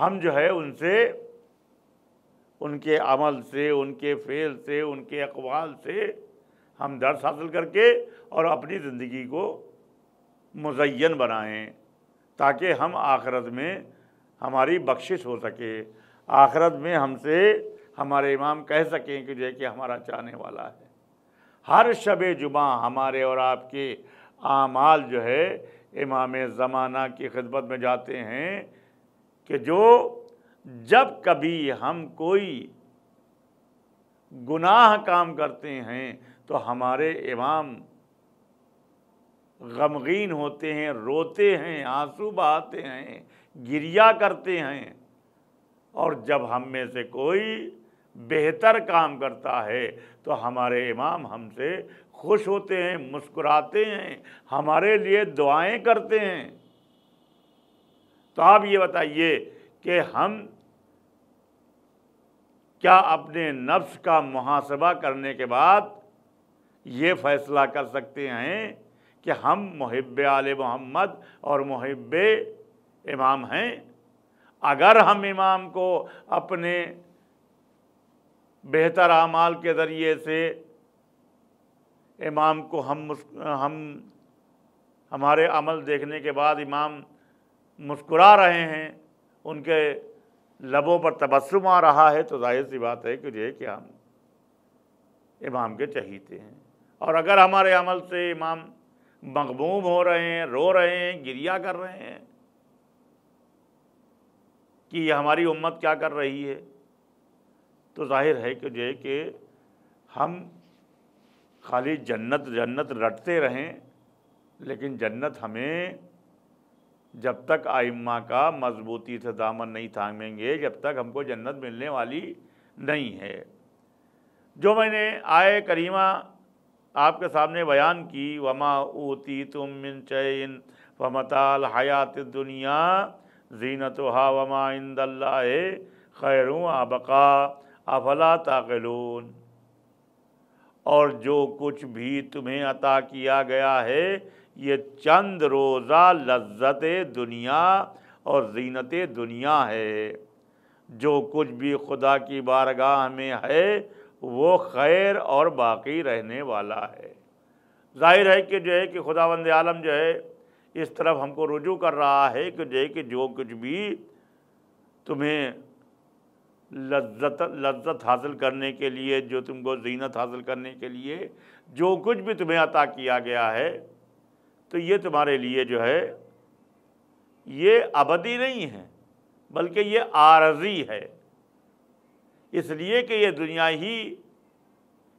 ہم جو ہے ان سے، ان کے عمل سے، ان کے فعل سے، ان کے اقوال سے ہم درس حاصل کر کے اور اپنی زندگی کو مزین بنائیں، تاکہ ہم آخرت میں ہماری بخشش ہو سکے، آخرت میں ہم سے ہمارے امام کہہ سکیں کہ جو ہے کہ ہمارا چاہنے والا ہے۔ ہر شب جمعہ ہمارے اور آپ کے اعمال جو ہے امام زمانہ کی خدمت میں جاتے ہیں کہ جو جب کبھی ہم کوئی گناہ کام کرتے ہیں تو ہمارے امام غمگین ہوتے ہیں، روتے ہیں، آنسو بہاتے ہیں، گریہ کرتے ہیں، اور جب ہم میں سے کوئی بہتر کام کرتا ہے تو ہمارے امام ہم سے خوش ہوتے ہیں، مسکراتے ہیں، ہمارے لیے دعائیں کرتے ہیں۔ تو آپ یہ بتائیے کہ ہم کیا اپنے نفس کا محاسبہ کرنے کے بعد یہ فیصلہ کر سکتے ہیں کہ ہم محب آل محمد اور محب امام ہیں؟ اگر ہم امام کو اپنے بہتر اعمال کے ذریعے سے امام کو ہمارے عمل دیکھنے کے بعد امام مسکرا رہے ہیں، ان کے لبوں پر تبسم آ رہا ہے، تو ظاہر سی بات ہے کہ ہم امام کے چہیتے ہیں۔ اور اگر ہمارے عمل سے امام مغموم ہو رہے ہیں، رو رہے ہیں، گریہ کر رہے ہیں کہ یہ ہماری امت کیا کر رہی ہے، تو ظاہر ہے کہ ہم خالی جنت جنت رٹتے رہیں، لیکن جنت ہمیں جب تک ائمہ کا مضبوطی سے دامن نہیں تھامیں گے، جب تک ہم کو جنت ملنے والی نہیں ہے۔ جو میں نے آیہ کریمہ آپ کے سامنے بیان کی، وَمَا أُوتِيتُم مِّن شَيْءٍ فَمَتَاعُ الْحَيَاةِ الدُّنْيَا زِینَتُهَا وَمَا عِندَ اللَّهِ خَیْرٌ وَأَبْقَىٰ أَفَلَا تَعْقِلُونَ۔ اور جو کچھ بھی تمہیں عطا کیا گیا ہے یہ چند روزہ لذت دنیا اور زینت دنیا ہے، جو کچھ بھی خدا کی بارگاہ میں ہے وہ خیر اور باقی رہنے والا ہے۔ ظاہر ہے کہ خداوند عالم جو ہے اس طرف ہم کو رجوع کر رہا ہے کہ جو کچھ بھی تمہیں لذت حاصل کرنے کے لیے، جو تم کو زینت حاصل کرنے کے لیے جو کچھ بھی تمہیں عطا کیا گیا ہے، تو یہ تمہارے لیے جو ہے یہ ابدی نہیں ہے، بلکہ یہ عارضی ہے، اس لیے کہ یہ دنیا ہی،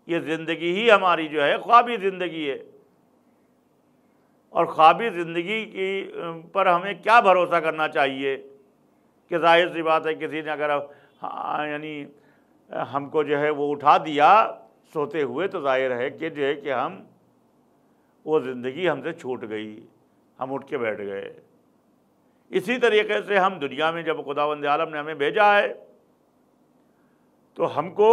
یہ زندگی ہی ہماری جو ہے خوابی زندگی ہے، اور خوابی زندگی کی پر ہمیں کیا بھروسہ کرنا چاہیے کہ ظاہر سی بات ہے کسی نے اگر یعنی ہم کو جو ہے وہ اٹھا دیا سوتے ہوئے، تو ظاہر ہے کہ ہم وہ زندگی ہم سے چھوٹ گئی، ہم اٹھ کے بیٹھ گئے۔ اسی طریقے سے ہم دنیا میں جب خداوند عالم نے ہمیں بھیجا ہے تو ہم کو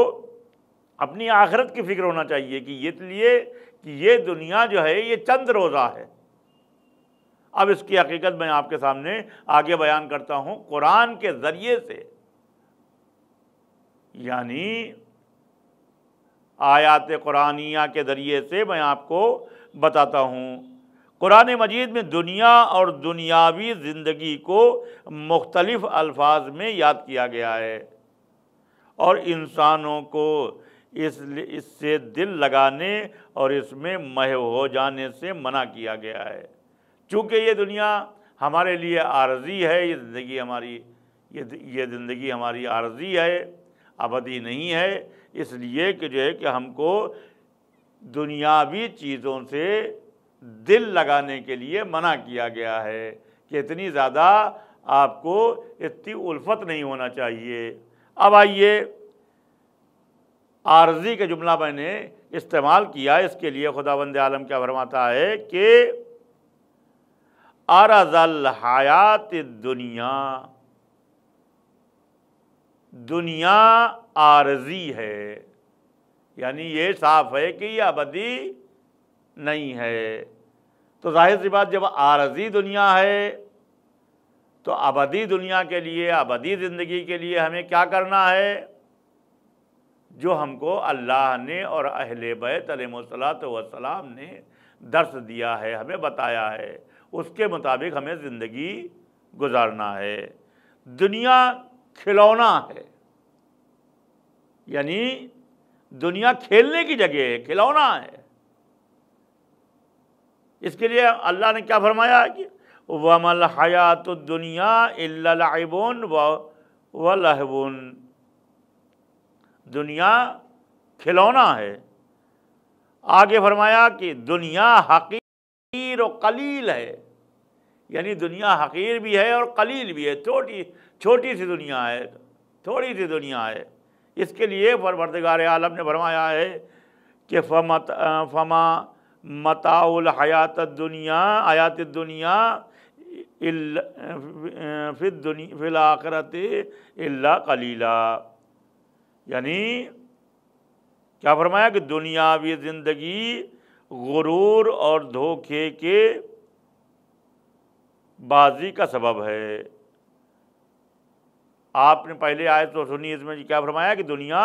اپنی آخرت کی فکر ہونا چاہیے کہ یہ دنیا جو ہے یہ چند روزہ ہے۔ اب اس کی حقیقت میں آپ کے سامنے آگے بیان کرتا ہوں قرآن کے ذریعے سے، یعنی آیات قرآنیہ کے ذریعے سے میں آپ کو بتاتا ہوں۔ قرآن مجید میں دنیا اور دنیاوی زندگی کو مختلف الفاظ میں یاد کیا گیا ہے، اور انسانوں کو اس سے دل لگانے اور اس میں محو ہو جانے سے منع کیا گیا ہے، چونکہ یہ دنیا ہمارے لیے عارضی ہے، یہ زندگی ہماری عارضی ہے، ابدی نہیں ہے، اس لیے کہ ہم کو دنیاوی چیزوں سے دل لگانے کے لیے منع کیا گیا ہے کہ اتنی زیادہ آپ کو اتنی الفت نہیں ہونا چاہیے۔ اب آئیے، عارضی کا جملہ میں نے استعمال کیا، اس کے لیے خداوند عالم کیا فرماتا ہے کہ عرض الحیات الدنیا، دنیا عارضی ہے، یعنی یہ صاف ہے کہ یہ ابدی نہیں ہے۔ تو ظاہر سی بات جب عارضی دنیا ہے تو ابدی دنیا کے لیے، ابدی زندگی کے لیے ہمیں کیا کرنا ہے؟ جو ہم کو اللہ نے اور اہل بیت علیہ الصلوۃ والسلام نے درس دیا ہے، ہمیں بتایا ہے، اس کے مطابق ہمیں زندگی گزارنا ہے۔ دنیا کھلونا ہے، یعنی دنیا کھیلنے کی جگہ ہے، کھلونا ہے۔ اس کے لیے اللہ نے کیا فرمایا کہ وَمَا الْحَيَاةُ الدُّنْيَا إِلَّا لَعِبٌ وَلَهْوٌ، دنیا کھلونا ہے۔ آگے فرمایا کہ دنیا حقیر و قلیل ہے، یعنی دنیا حقیر بھی ہے اور قلیل بھی ہے، چھوٹی سی دنیا ہے، تھوڑی سی دنیا ہے۔ اس کے لیے پروردگار عالم نے فرمایا ہے کہ فما متاع الحیات الدنیا حیات الدنیا فی الآخرۃ الا قلیلا، یعنی کیا فرمایا کہ دنیاوی زندگی غرور اور دھوکے کے بازی کا سبب ہے۔ آپ نے پہلے آیت تو سنی، اس میں کیا فرمایا کہ دنیا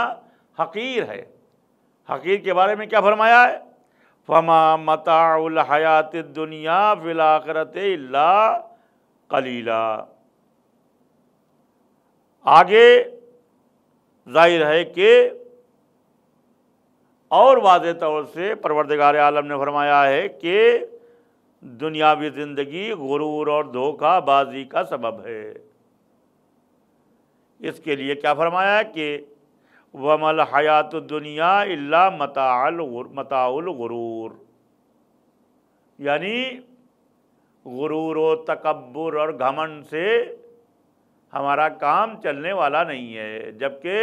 حقیر ہے۔ حقیر کے بارے میں کیا فرمایا ہے؟ فما متاع الحیات الدنیا فی الآخرۃ الا قلیلا۔ آگے ظاہر ہے کہ اور واضح طور سے پروردگار عالم نے فرمایا ہے کہ دنیاوی زندگی غرور اور دھوکہ بازی کا سبب ہے۔ اس کے لیے کیا فرمایا ہے کہ وَمَا الْحَيَاةُ الدُّنْيَا إِلَّا مَتَاعُ الْغُرُورِ، یعنی غرور و تکبر اور گھمنڈ سے ہمارا کام چلنے والا نہیں ہے، جبکہ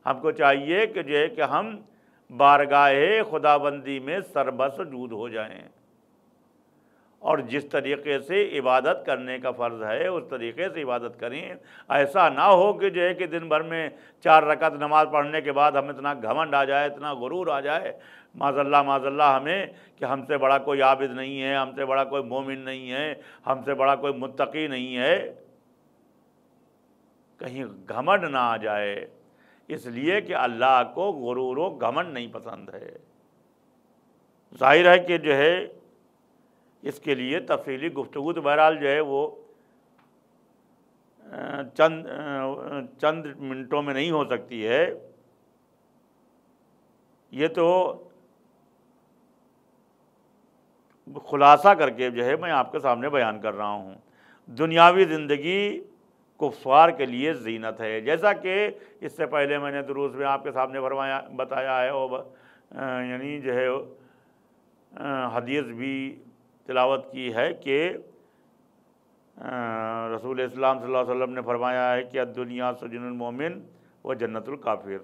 ہم کو چاہیے کہ جو ہے کہ ہم بارگاہ خداوندی میں سربسجود ہو جائیں، اور جس طریقے سے عبادت کرنے کا فرض ہے اس طریقے سے عبادت کریں۔ ایسا نہ ہو کہ جو ہے کہ دن بھر میں 4 رکعت نماز پڑھنے کے بعد ہمیں اتنا گھمنڈ آ جائے، اتنا غرور آ جائے، معاذ اللہ ہمیں، کہ ہم سے بڑا کوئی عابد نہیں ہے، ہم سے بڑا کوئی مومن نہیں ہے، ہم سے بڑا کوئی متقی نہیں ہے، کہیں گھمنڈ نہ آ جائے، اس لیے کہ اللہ کو غرور و گھمنڈ نہیں پسند ہے۔ ظاہر ہے کہ جو ہے اس کے لیے تفصیلی گفتگو تو بہرحال جو ہے وہ چند منٹوں میں نہیں ہو سکتی ہے، یہ تو خلاصہ کر کے جو ہے میں آپ کے سامنے بیان کر رہا ہوں۔ دنیاوی زندگی کفار کے لیے زینت ہے، جیسا کہ اس سے پہلے میں نے دروس میں آپ کے سامنے بتایا ہے، یعنی جو ہے حدیث بھی تلاوت کی ہے کہ رسول اسلام صلی اللہ علیہ وسلم نے فرمایا ہے کہ الدنیا سجن المومن و جنت الکافر۔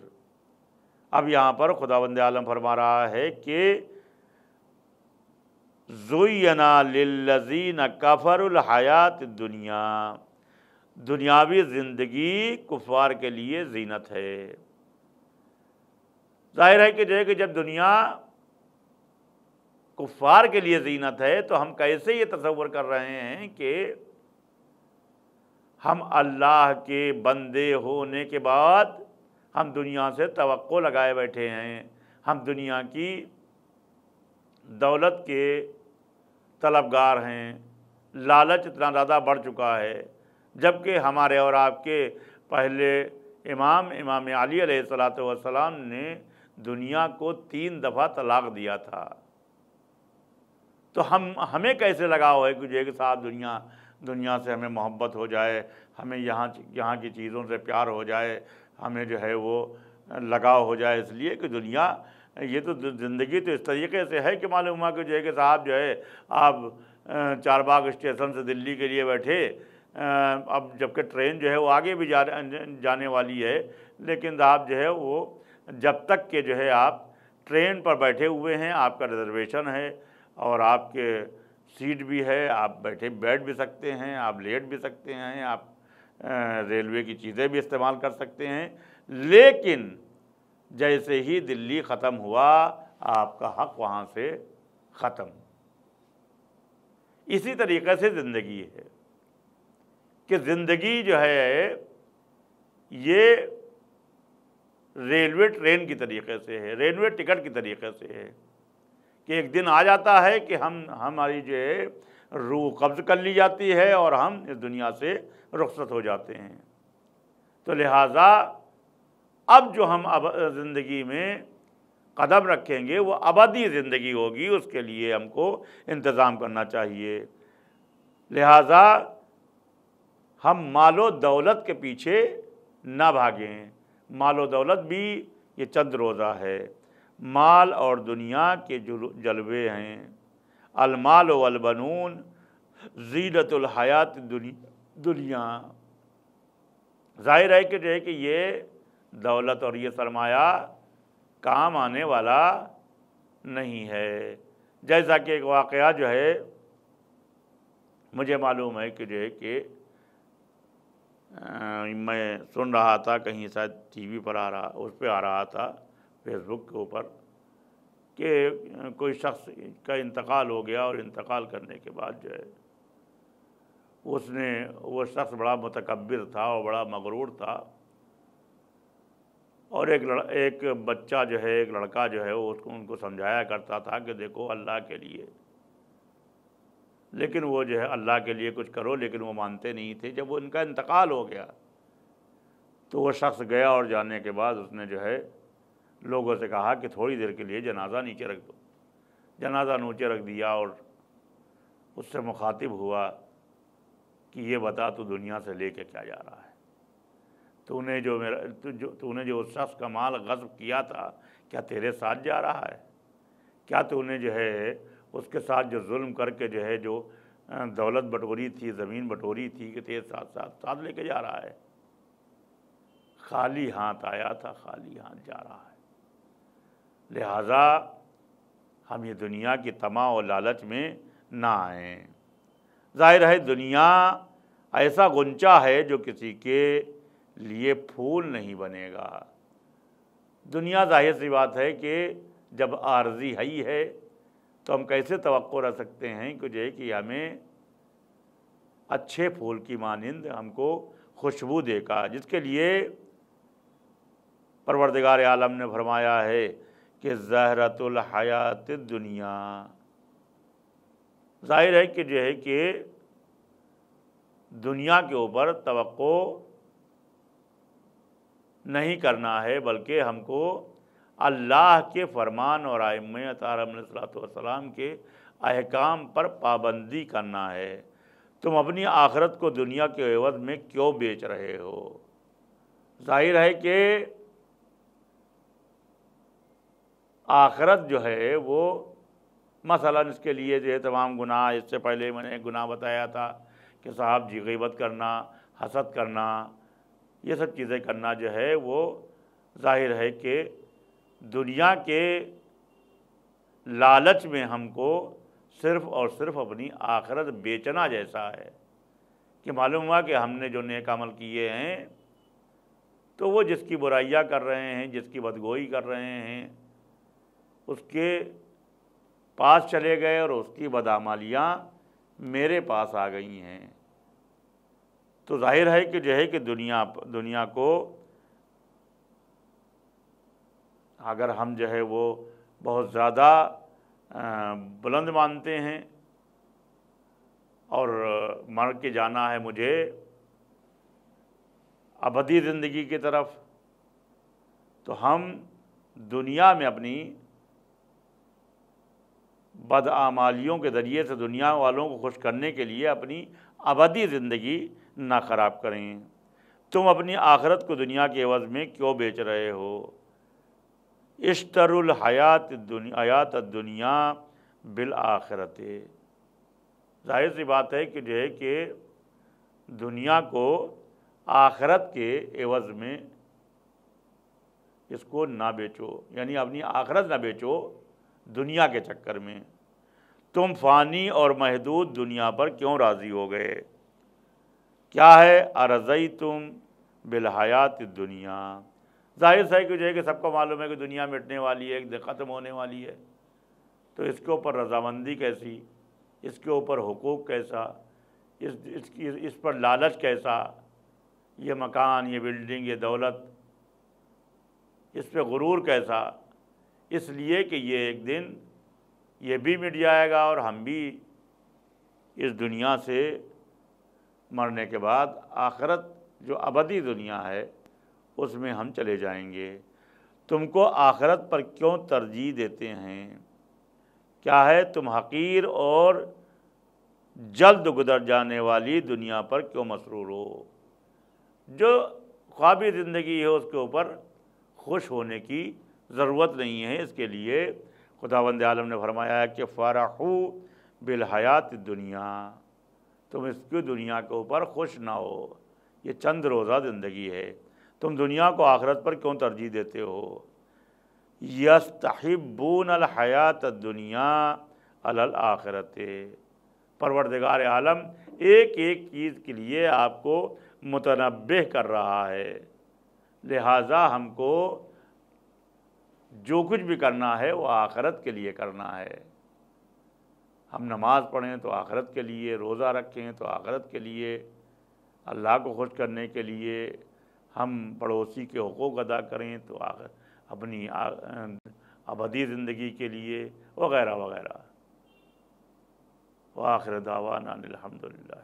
اب یہاں پر خداوند عالم فرما رہا ہے کہ زُیّنَ لِلَّذِینَ کَفَرُوا الْحَیَاةُ الدُّنْیَا، دنیاوی زندگی کفار کے لیے زینت ہے۔ ظاہر ہے کہ جو ہے کہ جب دنیا کفار کے لیے زینت ہے تو ہم کیسے یہ تصور کر رہے ہیں کہ ہم اللہ کے بندے ہونے کے بعد ہم دنیا سے توقع لگائے بیٹھے ہیں، ہم دنیا کی دولت کے طلبگار ہیں، لالچ اتنا زیادہ بڑھ چکا ہے، جبکہ ہمارے اور آپ کے پہلے امام علی علیہ السلام نے دنیا کو 3 دفعہ طلاق دیا تھا۔ تو ہمیں کیسے لگاؤ ہے کہ جو ہے کہ صاحب دنیا سے ہمیں محبت ہو جائے، ہمیں یہاں کی چیزوں سے پیار ہو جائے، ہمیں جو ہے وہ لگاؤ ہو جائے، اس لیے کہ دنیا یہ تو زندگی تو اس طریقے سے ہے کہ معلوم ہوا کہ جو ہے کہ صاحب جو ہے آپ چار باغ اسٹیشن سے دلی کے لیے بیٹھے، اب جبکہ ٹرین جو ہے وہ آگے بھی جانے والی ہے، لیکن صاحب جو ہے وہ جب تک کہ جو ہے آپ ٹرین پر بیٹھے ہوئے ہیں، آپ کا ریزرویشن ہے اور آپ کے سیٹ بھی ہے، آپ بیٹھ بھی سکتے ہیں، آپ لیٹ بھی سکتے ہیں، آپ ریلوے کی چیزیں بھی استعمال کر سکتے ہیں، لیکن جیسے ہی دلی ختم ہوا آپ کا حق وہاں سے ختم۔ اسی طریقے سے زندگی ہے، کہ زندگی جو ہے یہ ریلوے ٹرین کی طریقے سے ہے، ریلوے ٹکٹ کی طریقے سے ہے کہ ایک دن آ جاتا ہے کہ ہماری جو ہے روح قبض کر لی جاتی ہے اور ہم اس دنیا سے رخصت ہو جاتے ہیں۔ تو لہٰذا اب جو ہم زندگی میں قدم رکھیں گے وہ ابدی زندگی ہوگی، اس کے لیے ہم کو انتظام کرنا چاہیے۔ لہٰذا ہم مال و دولت کے پیچھے نہ بھاگیں۔ مال و دولت بھی یہ چند روزہ ہے، مال اور دنیا کے جلوے ہیں۔ المال والبنون زینت الحیات دنیا۔ ظاہر ہے کہ جو ہے کہ یہ دولت اور یہ سرمایہ کام آنے والا نہیں ہے۔ جیسا کہ ایک واقعہ جو ہے مجھے معلوم ہے کہ جو ہے کہ میں سن رہا تھا کہیں، شاید ٹی وی پر اس پہ آ رہا تھا، فیس بک کے اوپر، کہ کوئی شخص کا انتقال ہو گیا اور انتقال کرنے کے بعد جو ہے وہ شخص بڑا متکبر تھا اور بڑا مغرور تھا، اور ایک بچہ جو ہے، ایک لڑکا جو ہے وہ ان کو سمجھایا کرتا تھا کہ دیکھو اللہ کے لیے، لیکن وہ جو ہے اللہ کے لیے کچھ کرو، لیکن وہ مانتے نہیں تھے۔ جب وہ ان کا انتقال ہو گیا تو وہ شخص گیا اور جانے کے بعد اس نے جو ہے لوگوں سے کہا کہ تھوڑی دیر کے لیے جنازہ نیچے رکھ دو۔ جنازہ نیچے رکھ دیا اور اس سے مخاطب ہوا کہ یہ بتا تو دنیا سے لے کے کیا جا رہا ہے؟ تو نے جو اس شخص کا مال غصب کیا تھا کیا تیرے ساتھ جا رہا ہے؟ کیا تو نے جو ہے اس کے ساتھ جو ظلم کر کے جو ہے جو دولت بٹوری تھی، زمین بٹوری تھی، کہ تیرے ساتھ لے کے جا رہا ہے؟ خالی ہاتھ آیا تھا، خالی ہاتھ جا رہا ہے۔ لہٰذا ہم یہ دنیا کی طمع و لالچ میں نہ آئیں۔ ظاہر ہے دنیا ایسا غنچہ ہے جو کسی کے لیے پھول نہیں بنے گا۔ دنیا ظاہر سی بات ہے کہ جب عارضی ہی ہے تو ہم کیسے توقع رکھ سکتے ہیں کہ جو ہے کہ ہمیں اچھے پھول کی مانند ہم کو خوشبو دے گا، جس کے لیے پروردگار عالم نے فرمایا ہے کہ زہرۃ الحیات الدنیا۔ ظاہر ہے کہ جو ہے کہ دنیا کے اوپر توقع نہیں کرنا ہے، بلکہ ہم کو اللہ کے فرمان اور ائمہ اطہار علیہ الصلوۃ والسلام کے احکام پر پابندی کرنا ہے۔ تم اپنی آخرت کو دنیا کے عوض میں کیوں بیچ رہے ہو؟ ظاہر ہے کہ آخرت جو ہے وہ مثلاً اس کے لیے جو ہے تمام گناہ، اس سے پہلے میں نے ایک گناہ بتایا تھا کہ صاحب جی غیبت کرنا، حسد کرنا، یہ سب چیزیں کرنا جو ہے وہ ظاہر ہے کہ دنیا کے لالچ میں ہم کو صرف اور صرف اپنی آخرت بیچنا جیسا ہے، کہ معلوم ہوا کہ ہم نے جو نیک عمل کیے ہیں تو وہ جس کی برائیاں کر رہے ہیں، جس کی بدگوئی کر رہے ہیں، اس کے پاس چلے گئے اور اس کی بدعمالیاں میرے پاس آ گئی ہیں۔ تو ظاہر ہے کہ جو ہے کہ دنیا کو اگر ہم جو ہے وہ بہت زیادہ بلند مانتے ہیں اور مر کے جانا ہے مجھے ابدی زندگی کی طرف، تو ہم دنیا میں اپنی بدعمالیوں کے ذریعے سے دنیا والوں کو خوش کرنے کے لیے اپنی ابدی زندگی نہ خراب کریں۔ تم اپنی آخرت کو دنیا کے عوض میں کیوں بیچ رہے ہو؟ اشتروا الحیات الدنیا بالآخرت۔ ظاہر سی بات ہے کہ جو ہے کہ دنیا کو آخرت کے عوض میں اس کو نہ بیچو، یعنی اپنی آخرت نہ بیچو دنیا کے چکر میں۔ تم فانی اور محدود دنیا پر کیوں راضی ہو گئے؟ کیا ہے ارضیتم بالحیات الدنیا۔ ظاہر ہے کہ جو ہے کہ سب کو معلوم ہے کہ دنیا مٹنے والی ہے، ایک دن ختم ہونے والی ہے، تو اس کے اوپر رضامندی کیسی، اس کے اوپر حقوق کیسا، اس پر لالچ کیسا، یہ مکان، یہ بلڈنگ، یہ دولت، اس پہ غرور کیسا؟ اس لیے کہ یہ ایک دن یہ بھی مٹ جائے گا اور ہم بھی اس دنیا سے مرنے کے بعد آخرت جو ابدی دنیا ہے اس میں ہم چلے جائیں گے۔ تم کو آخرت پر کیوں ترجیح دیتے ہیں؟ کیا ہے تم حقیر اور جلد گزر جانے والی دنیا پر کیوں مسرور ہو؟ جو خوابی زندگی ہے اس کے اوپر خوش ہونے کی ضرورت نہیں ہے۔ اس کے لیے خداوند عالم نے فرمایا ہے کہ فرحو بالحیات الدنیا، تم اس کی دنیا کے اوپر خوش نہ ہو، یہ چند روزہ زندگی ہے، تم دنیا کو آخرت پر کیوں ترجیح دیتے ہو؟ یستحبون الحیات الدنیا علی الآخرت، پروردگار عالم ایک ایک چیز کے لیے آپ کو متنبہ کر رہا ہے، لہٰذا ہم کو جو کچھ بھی کرنا ہے وہ آخرت کے لیے کرنا ہے۔ ہم نماز پڑھیں تو آخرت کے لیے، روزہ رکھیں تو آخرت کے لیے، اللہ کو خوش کرنے کے لیے، ہم پڑوسی کے حقوق ادا کریں تو اپنی ابدی زندگی کے لیے، وغیرہ وغیرہ۔ وآخر دعوانا الحمدللہ۔